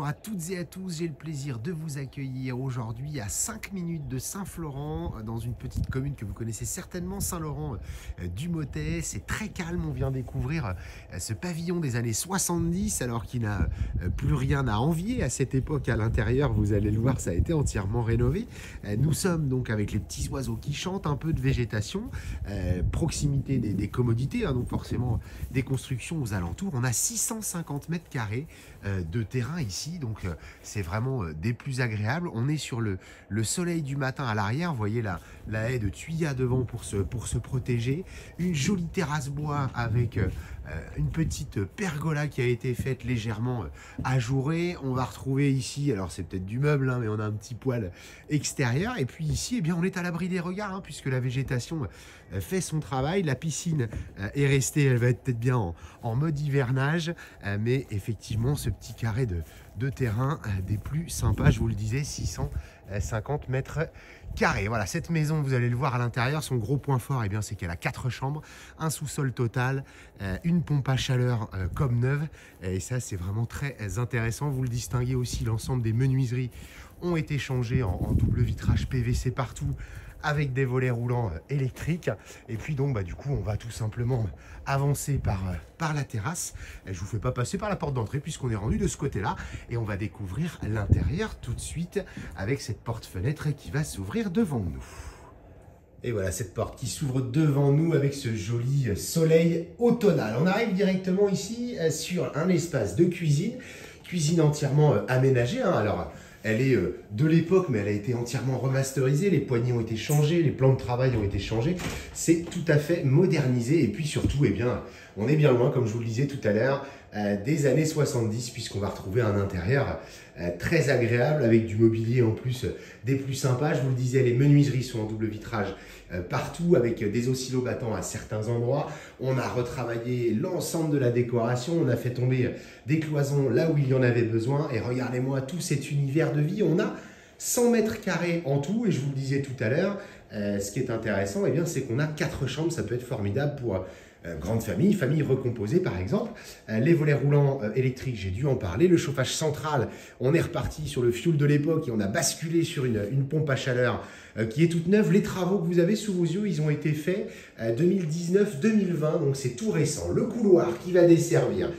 Bonjour à toutes et à tous, j'ai le plaisir de vous accueillir aujourd'hui à 5 minutes de Saint-Florent, dans une petite commune que vous connaissez certainement, Saint-Laurent du Mottet. C'est très calme, on vient découvrir ce pavillon des années 70, alors qu'il n'a plus rien à envier à cette époque à l'intérieur. Vous allez le voir, ça a été entièrement rénové. Nous sommes donc avec les petits oiseaux qui chantent, un peu de végétation, proximité des commodités, donc forcément des constructions aux alentours. On a 650 mètres carrés de terrain ici, donc c'est vraiment des plus agréables. On est sur le soleil du matin à l'arrière, vous voyez la haie de tuyas devant pour se protéger, une jolie terrasse bois avec une petite pergola qui a été faite légèrement ajourée. On va retrouver ici, alors c'est peut-être du meuble, hein, mais on a un petit poêle extérieur, et puis ici, eh bien, on est à l'abri des regards, hein, puisque la végétation fait son travail. La piscine est restée, elle va être peut-être bien en mode hivernage, mais effectivement ce petit carré de terrain des plus sympas, je vous le disais, 650 mètres carrés. Voilà, cette maison, vous allez le voir à l'intérieur, son gros point fort, eh bien, c'est qu'elle a 4 chambres, un sous-sol total, une pompe à chaleur comme neuve, et ça c'est vraiment très intéressant. Vous le distinguez aussi, l'ensemble des menuiseries ont été changées en double vitrage PVC partout, avec des volets roulants électriques. Et puis donc du coup on va tout simplement avancer par la terrasse. Je vous fais pas passer par la porte d'entrée puisqu'on est rendu de ce côté là, et on va découvrir l'intérieur tout de suite avec cette porte-fenêtre qui va s'ouvrir devant nous. Et voilà cette porte qui s'ouvre devant nous avec ce joli soleil automnal. On arrive directement ici sur un espace de cuisine entièrement aménagé, hein. Alors elle est de l'époque, mais elle a été entièrement remasterisée. Les poignées ont été changées, les plans de travail ont été changés. C'est tout à fait modernisé. Et puis surtout, eh bien, on est bien loin, comme je vous le disais tout à l'heure, des années 70, puisqu'on va retrouver un intérieur très agréable, avec du mobilier en plus des plus sympas. Je vous le disais, les menuiseries sont en double vitrage partout, avec des oscillobattants à certains endroits. On a retravaillé l'ensemble de la décoration. On a fait tomber des cloisons là où il y en avait besoin. Et regardez-moi tout cet univers de vie. On a 100 mètres carrés en tout. Et je vous le disais tout à l'heure, ce qui est intéressant, eh bien, c'est qu'on a 4 chambres. Ça peut être formidable pour grande famille, famille recomposée par exemple. Les volets roulants électriques, j'ai dû en parler. Le chauffage central, on est reparti sur le fioul de l'époque et on a basculé sur une pompe à chaleur qui est toute neuve. Les travaux que vous avez sous vos yeux, ils ont été faits 2019-2020, donc c'est tout récent. Le couloir qui va desservir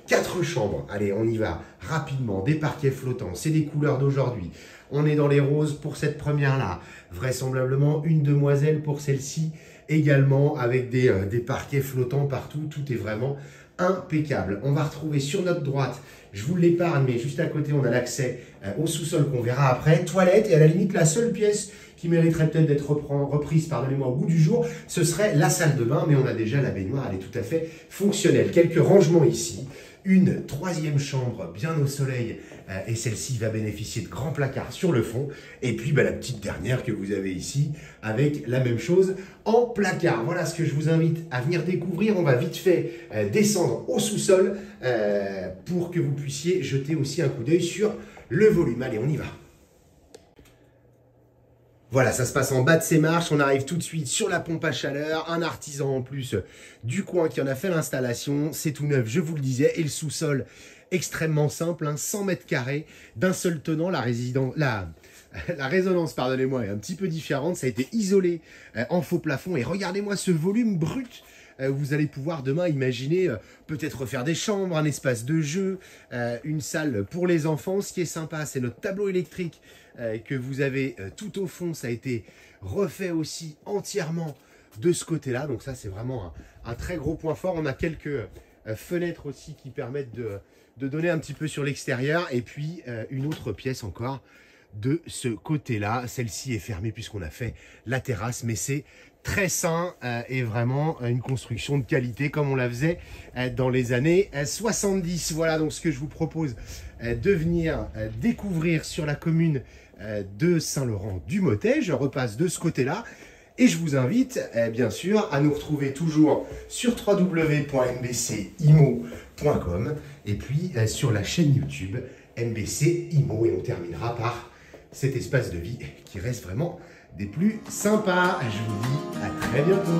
4 chambres. Allez, on y va rapidement. Des parquets flottants, c'est des couleurs d'aujourd'hui. On est dans les roses pour cette première-là. Vraisemblablement une demoiselle pour celle-ci également, avec des parquets flottants partout. Tout est vraiment impeccable. On va retrouver sur notre droite, je vous l'épargne, mais juste à côté, on a l'accès au sous-sol qu'on verra après. Toilette, et à la limite, la seule pièce qui mériterait peut-être d'être reprise, pardonnez-moi, au goût du jour, ce serait la salle de bain, mais on a déjà la baignoire, elle est tout à fait fonctionnelle. Quelques rangements ici. Une 3e chambre bien au soleil, et celle-ci va bénéficier de grands placards sur le fond. Et puis la petite dernière que vous avez ici avec la même chose en placard. Voilà ce que je vous invite à venir découvrir. On va vite fait descendre au sous-sol pour que vous puissiez jeter aussi un coup d'œil sur le volume. Allez, on y va. Voilà, ça se passe en bas de ces marches, on arrive tout de suite sur la pompe à chaleur, un artisan en plus du coin qui en a fait l'installation, c'est tout neuf, je vous le disais, et le sous-sol extrêmement simple, hein, 100 mètres carrés, d'un seul tenant. La résonance, pardonnez-moi, est un petit peu différente, ça a été isolé en faux plafond, et regardez-moi ce volume brut. Vous allez pouvoir demain imaginer peut-être refaire des chambres, un espace de jeu, une salle pour les enfants. Ce qui est sympa, c'est notre tableau électrique que vous avez tout au fond. Ça a été refait aussi entièrement de ce côté-là. Donc ça, c'est vraiment un très gros point fort. On a quelques fenêtres aussi qui permettent de donner un petit peu sur l'extérieur. Et puis, une autre pièce encore de ce côté-là. Celle-ci est fermée puisqu'on a fait la terrasse, mais c'est très sain et vraiment une construction de qualité comme on la faisait dans les années 70. Voilà donc ce que je vous propose de venir découvrir sur la commune de Saint-Laurent du Mottet. Je repasse de ce côté-là et je vous invite bien sûr à nous retrouver toujours sur www.mbcimo.com et puis sur la chaîne YouTube MBC Imo, et on terminera par cet espace de vie qui reste vraiment des plus sympas. Je vous dis à très bientôt.